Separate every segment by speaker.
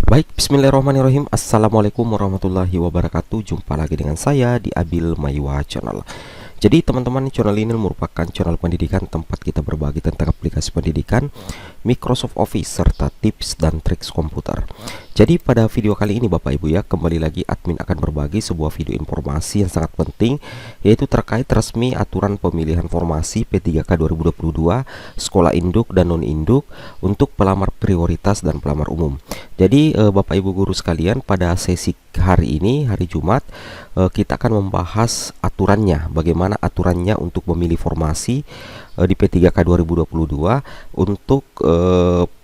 Speaker 1: Baik, bismillahirrahmanirrahim. Assalamualaikum warahmatullahi wabarakatuh. Jumpa lagi dengan saya di Abil Maywa Channel. Jadi teman-teman, channel ini merupakan channel pendidikan tempat kita berbagi tentang aplikasi pendidikan, Microsoft Office, serta tips dan trik komputer. Jadi pada video kali ini Bapak Ibu ya, kembali lagi admin akan berbagi sebuah video informasi yang sangat penting, yaitu terkait resmi aturan pemilihan formasi P3K 2022 sekolah induk dan non-induk untuk pelamar prioritas dan pelamar umum. Jadi Bapak Ibu guru sekalian, pada sesi hari ini, hari Jumat, kita akan membahas aturannya, bagaimana aturannya untuk memilih formasi di P3K 2022 untuk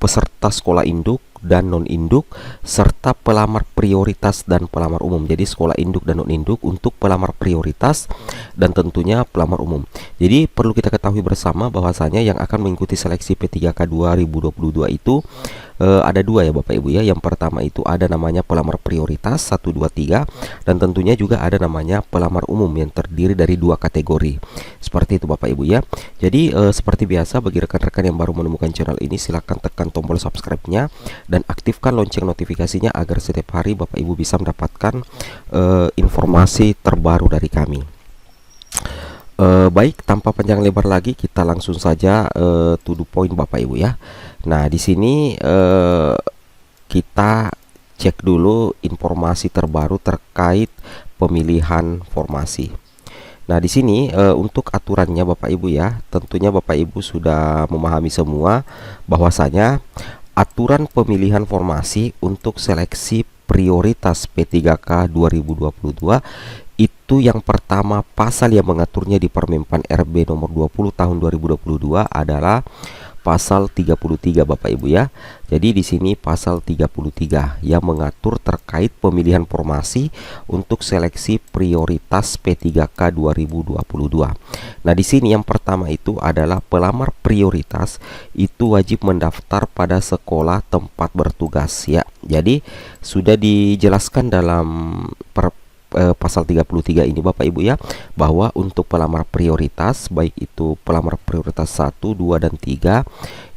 Speaker 1: peserta sekolah induk dan non-induk serta pelamar prioritas dan pelamar umum. Jadi sekolah induk dan non-induk untuk pelamar prioritas dan tentunya pelamar umum. Jadi perlu kita ketahui bersama bahwasanya yang akan mengikuti seleksi P3K 2022 itu ada dua ya Bapak Ibu ya. Yang pertama itu ada namanya pelamar prioritas 1, 2, 3, dan tentunya juga ada namanya pelamar umum yang terdiri dari dua kategori. Seperti itu Bapak Ibu ya. Jadi seperti biasa, bagi rekan-rekan yang baru menemukan channel ini, silahkan tekan tombol subscribe-nya dan aktifkan lonceng notifikasinya agar setiap hari Bapak Ibu bisa mendapatkan informasi terbaru dari kami. Baik, tanpa panjang lebar lagi, kita langsung saja to the point Bapak Ibu ya. Nah, di sini kita cek dulu informasi terbaru terkait pemilihan formasi. Nah, di sini untuk aturannya Bapak Ibu ya, tentunya Bapak Ibu sudah memahami semua bahwasanya aturan pemilihan formasi untuk seleksi prioritas P3K 2022 itu yang pertama, pasal yang mengaturnya di Permenpan RB nomor 20 tahun 2022 adalah pasal 33 Bapak Ibu ya. Jadi di sini pasal 33 yang mengatur terkait pemilihan formasi untuk seleksi prioritas P3K 2022. Nah, di sini yang pertama itu adalah pelamar prioritas itu wajib mendaftar pada sekolah tempat bertugas ya. Jadi sudah dijelaskan dalam pasal 33 ini Bapak Ibu ya, bahwa untuk pelamar prioritas, baik itu pelamar prioritas 1, 2, dan 3,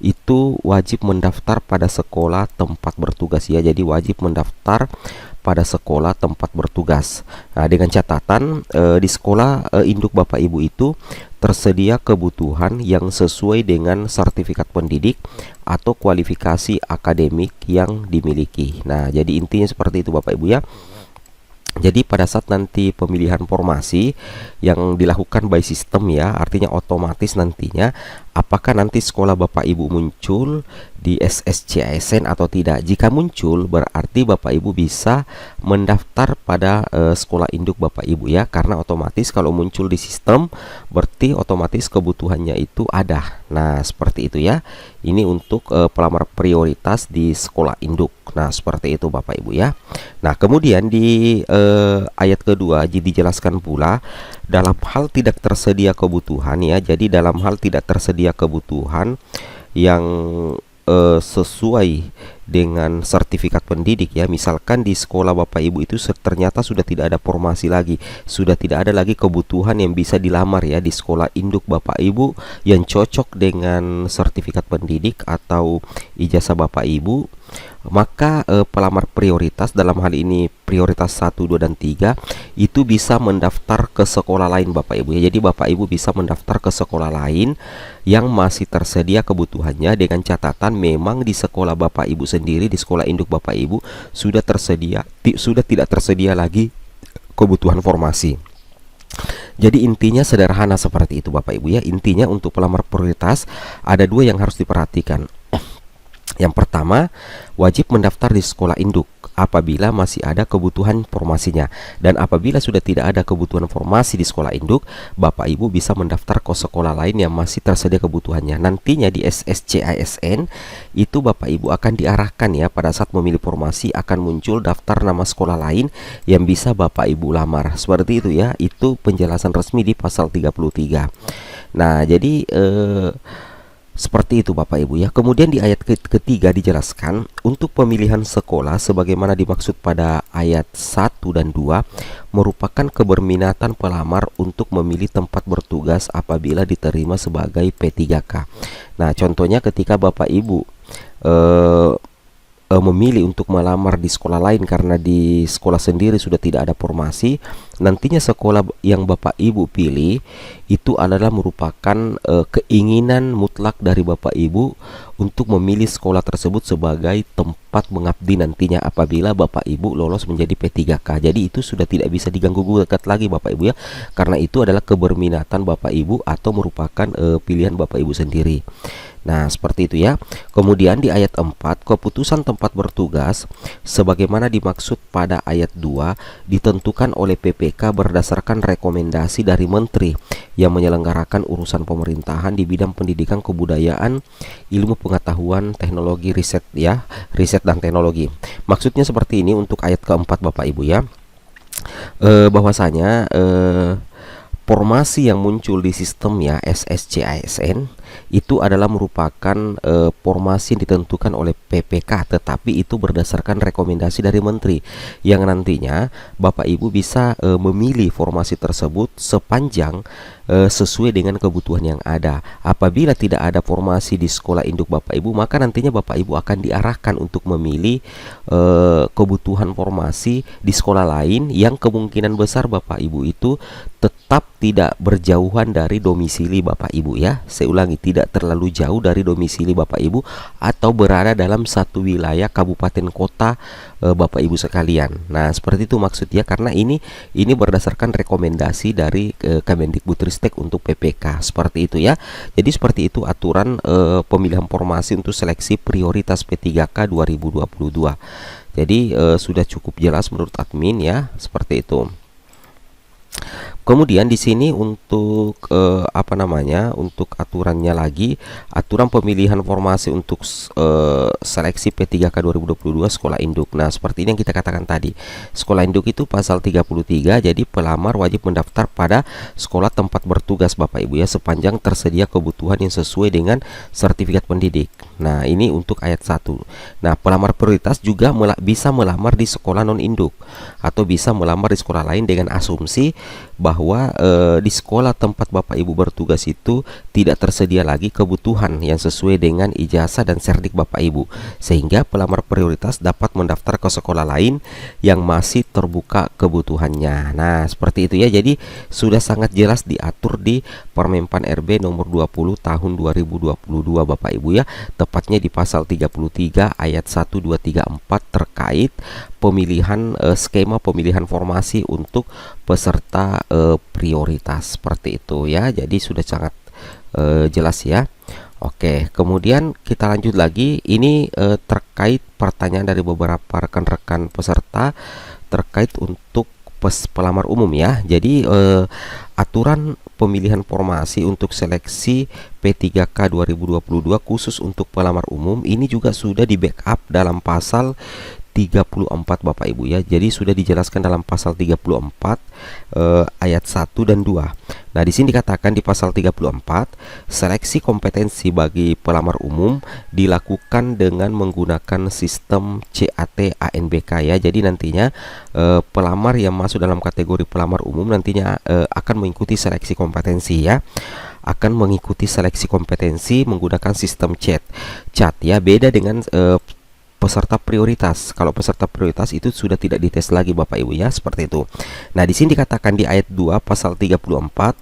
Speaker 1: itu wajib mendaftar pada sekolah tempat bertugas ya. Jadi wajib mendaftar pada sekolah tempat bertugas. Nah, dengan catatan di sekolah induk Bapak Ibu itu tersedia kebutuhan yang sesuai dengan sertifikat pendidik atau kualifikasi akademik yang dimiliki. Nah, jadi intinya seperti itu Bapak Ibu ya. Jadi pada saat nanti pemilihan formasi yang dilakukan by system ya, artinya otomatis nantinya apakah nanti sekolah Bapak Ibu muncul di SSCASN atau tidak. Jika muncul, berarti Bapak Ibu bisa mendaftar pada sekolah induk Bapak Ibu ya, karena otomatis kalau muncul di sistem berarti otomatis kebutuhannya itu ada. Nah, seperti itu ya. Ini untuk pelamar prioritas di sekolah induk. Nah, seperti itu Bapak Ibu ya. Nah, kemudian di ayat kedua dijelaskan pula dalam hal tidak tersedia kebutuhan ya. Jadi dalam hal tidak tersedia kebutuhan yang sesuai dengan sertifikat pendidik ya. Misalkan di sekolah Bapak Ibu itu ternyata sudah tidak ada formasi lagi, sudah tidak ada lagi kebutuhan yang bisa dilamar ya di sekolah induk Bapak Ibu yang cocok dengan sertifikat pendidik atau ijazah Bapak Ibu, maka pelamar prioritas, dalam hal ini prioritas 1, 2, dan 3, itu bisa mendaftar ke sekolah lain Bapak Ibu ya. Jadi Bapak Ibu bisa mendaftar ke sekolah lain yang masih tersedia kebutuhannya, dengan catatan memang di sekolah Bapak Ibu sendiri, di sekolah induk Bapak Ibu sudah tidak tersedia lagi kebutuhan formasi. Jadi intinya sederhana seperti itu Bapak Ibu ya. Intinya untuk pelamar prioritas ada dua yang harus diperhatikan. Yang pertama, wajib mendaftar di sekolah induk apabila masih ada kebutuhan formasinya, dan apabila sudah tidak ada kebutuhan formasi di sekolah induk, Bapak Ibu bisa mendaftar ke sekolah lain yang masih tersedia kebutuhannya. Nantinya di SSCASN itu Bapak Ibu akan diarahkan ya, pada saat memilih formasi akan muncul daftar nama sekolah lain yang bisa Bapak Ibu lamar. Seperti itu ya. Itu penjelasan resmi di pasal 33. Nah, jadi seperti itu Bapak Ibu ya. Kemudian di ayat ketiga dijelaskan untuk pemilihan sekolah sebagaimana dimaksud pada ayat 1 dan 2 merupakan keberminatan pelamar untuk memilih tempat bertugas apabila diterima sebagai P3K. Nah, contohnya ketika Bapak Ibu memilih untuk melamar di sekolah lain karena di sekolah sendiri sudah tidak ada formasi, nantinya sekolah yang Bapak Ibu pilih itu adalah merupakan keinginan mutlak dari Bapak Ibu untuk memilih sekolah tersebut sebagai tempat mengabdi nantinya apabila Bapak Ibu lolos menjadi P3K. Jadi itu sudah tidak bisa diganggu gugat lagi Bapak Ibu ya, karena itu adalah keberminatan Bapak Ibu atau merupakan pilihan Bapak Ibu sendiri. Nah, seperti itu ya. Kemudian di ayat 4, keputusan tempat bertugas sebagaimana dimaksud pada ayat 2 ditentukan oleh PPK berdasarkan rekomendasi dari menteri yang menyelenggarakan urusan pemerintahan di bidang pendidikan, kebudayaan, ilmu pengetahuan, teknologi, riset ya, riset dan teknologi. Maksudnya seperti ini untuk ayat keempat Bapak Ibu ya. Bahwasanya formasi yang muncul di sistem ya SSCASN itu adalah merupakan formasi yang ditentukan oleh PPK, tetapi itu berdasarkan rekomendasi dari menteri yang nantinya Bapak Ibu bisa memilih formasi tersebut sepanjang sesuai dengan kebutuhan yang ada. Apabila tidak ada formasi di sekolah induk Bapak Ibu, maka nantinya Bapak Ibu akan diarahkan untuk memilih kebutuhan formasi di sekolah lain yang kemungkinan besar Bapak Ibu itu tetap tidak berjauhan dari domisili Bapak Ibu ya. Saya ulangi, tidak terlalu jauh dari domisili Bapak Ibu atau berada dalam satu wilayah kabupaten kota Bapak Ibu sekalian. Nah, seperti itu maksudnya, karena ini berdasarkan rekomendasi dari Kemendikbudristek untuk PPK. Seperti itu ya. Jadi seperti itu aturan pemilihan formasi untuk seleksi prioritas P3K 2022. Jadi sudah cukup jelas menurut admin ya, seperti itu. Kemudian di sini untuk untuk aturannya lagi, aturan pemilihan formasi untuk seleksi P3K 2022 sekolah induk. Nah, seperti ini yang kita katakan tadi. Sekolah induk itu pasal 33, jadi pelamar wajib mendaftar pada sekolah tempat bertugas Bapak Ibu ya sepanjang tersedia kebutuhan yang sesuai dengan sertifikat pendidik. Nah, ini untuk ayat 1. Nah, pelamar prioritas juga bisa melamar di sekolah non induk atau bisa melamar di sekolah lain dengan asumsi bahwa di sekolah tempat Bapak Ibu bertugas itu tidak tersedia lagi kebutuhan yang sesuai dengan ijazah dan serdik Bapak Ibu, sehingga pelamar prioritas dapat mendaftar ke sekolah lain yang masih terbuka kebutuhannya. Nah, seperti itu ya. Jadi sudah sangat jelas diatur di Permenpan RB nomor 20 tahun 2022 Bapak Ibu ya, tepatnya di pasal 33 ayat 1, 2, 3, 4 terkait pemilihan skema pemilihan formasi untuk peserta prioritas, seperti itu ya. Jadi sudah sangat jelas ya. Oke, kemudian kita lanjut lagi. Ini terkait pertanyaan dari beberapa rekan-rekan peserta terkait untuk pelamar umum ya. Jadi aturan pemilihan formasi untuk seleksi P3K 2022 khusus untuk pelamar umum ini juga sudah di backup dalam pasal 34 Bapak Ibu ya. Jadi sudah dijelaskan dalam pasal 34 ayat 1 dan 2. Nah, di sini dikatakan di pasal 34, seleksi kompetensi bagi pelamar umum dilakukan dengan menggunakan sistem CAT ANBK ya. Jadi nantinya pelamar yang masuk dalam kategori pelamar umum nantinya akan mengikuti seleksi kompetensi ya. Akan mengikuti seleksi kompetensi menggunakan sistem CAT ya. Beda dengan peserta prioritas. Kalau peserta prioritas itu sudah tidak dites lagi Bapak Ibu ya, seperti itu. Nah, di sini dikatakan di ayat 2 pasal 34,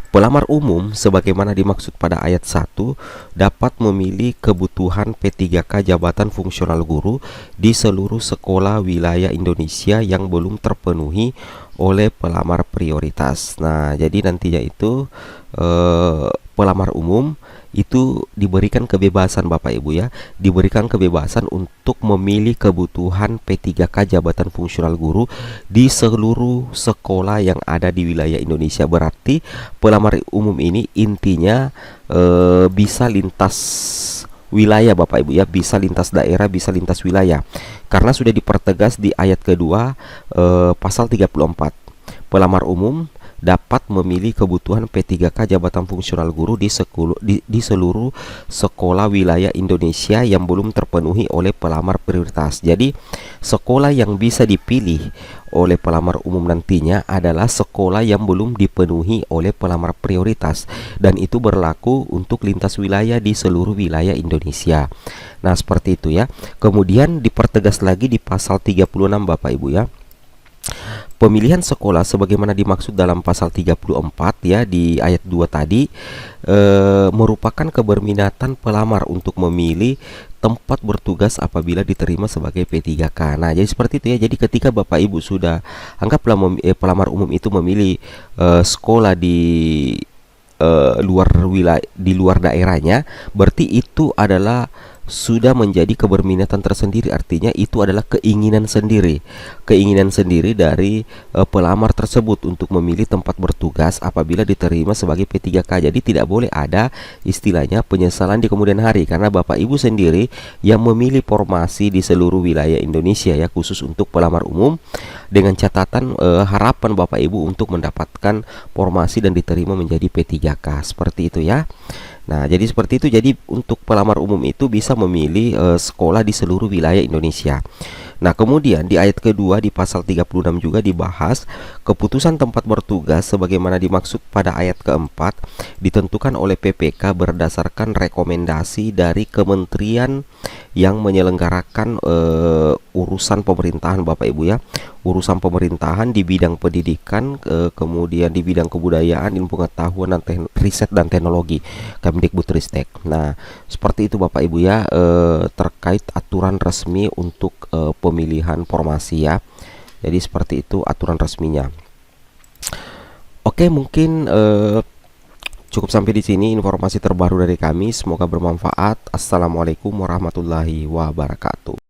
Speaker 1: pelamar umum sebagaimana dimaksud pada ayat 1 dapat memilih kebutuhan P3K jabatan fungsional guru di seluruh sekolah wilayah Indonesia yang belum terpenuhi oleh pelamar prioritas. Nah, jadi nantinya itu pelamar umum itu diberikan kebebasan Bapak Ibu ya, diberikan kebebasan untuk memilih kebutuhan P3K jabatan fungsional guru di seluruh sekolah yang ada di wilayah Indonesia. Berarti pelamar umum ini intinya bisa lintas wilayah Bapak Ibu ya, bisa lintas daerah, bisa lintas wilayah, karena sudah dipertegas di ayat kedua pasal 34. Pelamar umum dapat memilih kebutuhan P3K jabatan fungsional guru di seluruh sekolah wilayah Indonesia yang belum terpenuhi oleh pelamar prioritas. Jadi sekolah yang bisa dipilih oleh pelamar umum nantinya adalah sekolah yang belum dipenuhi oleh pelamar prioritas, dan itu berlaku untuk lintas wilayah di seluruh wilayah Indonesia. Nah, seperti itu ya. Kemudian dipertegas lagi di pasal 36 Bapak Ibu ya. Pemilihan sekolah sebagaimana dimaksud dalam pasal 34 ya di ayat 2 tadi merupakan keberminatan pelamar untuk memilih tempat bertugas apabila diterima sebagai P3K. Nah, jadi seperti itu ya. Jadi ketika Bapak Ibu sudah anggaplah pelamar umum itu memilih sekolah di luar daerahnya, berarti itu adalah sudah menjadi keberminatan tersendiri. Artinya itu adalah keinginan sendiri dari pelamar tersebut untuk memilih tempat bertugas apabila diterima sebagai P3K. Jadi tidak boleh ada istilahnya penyesalan di kemudian hari, karena Bapak Ibu sendiri yang memilih formasi di seluruh wilayah Indonesia ya, khusus untuk pelamar umum, dengan catatan harapan Bapak Ibu untuk mendapatkan formasi dan diterima menjadi P3K. Seperti itu ya. Nah, jadi seperti itu. Jadi untuk pelamar umum itu bisa memilih sekolah di seluruh wilayah Indonesia. Nah, kemudian di ayat kedua di pasal 36 juga dibahas keputusan tempat bertugas sebagaimana dimaksud pada ayat keempat ditentukan oleh PPK berdasarkan rekomendasi dari kementerian yang menyelenggarakan urusan pemerintahan Bapak Ibu ya. Urusan pemerintahan di bidang pendidikan, kemudian di bidang kebudayaan, ilmu pengetahuan dan riset dan teknologi, Kemdikbudristek. Nah, seperti itu Bapak Ibu ya, terkait aturan resmi untuk pemilihan formasi ya. Jadi seperti itu aturan resminya. Oke, mungkin cukup sampai di sini informasi terbaru dari kami. Semoga bermanfaat. Assalamualaikum warahmatullahi wabarakatuh.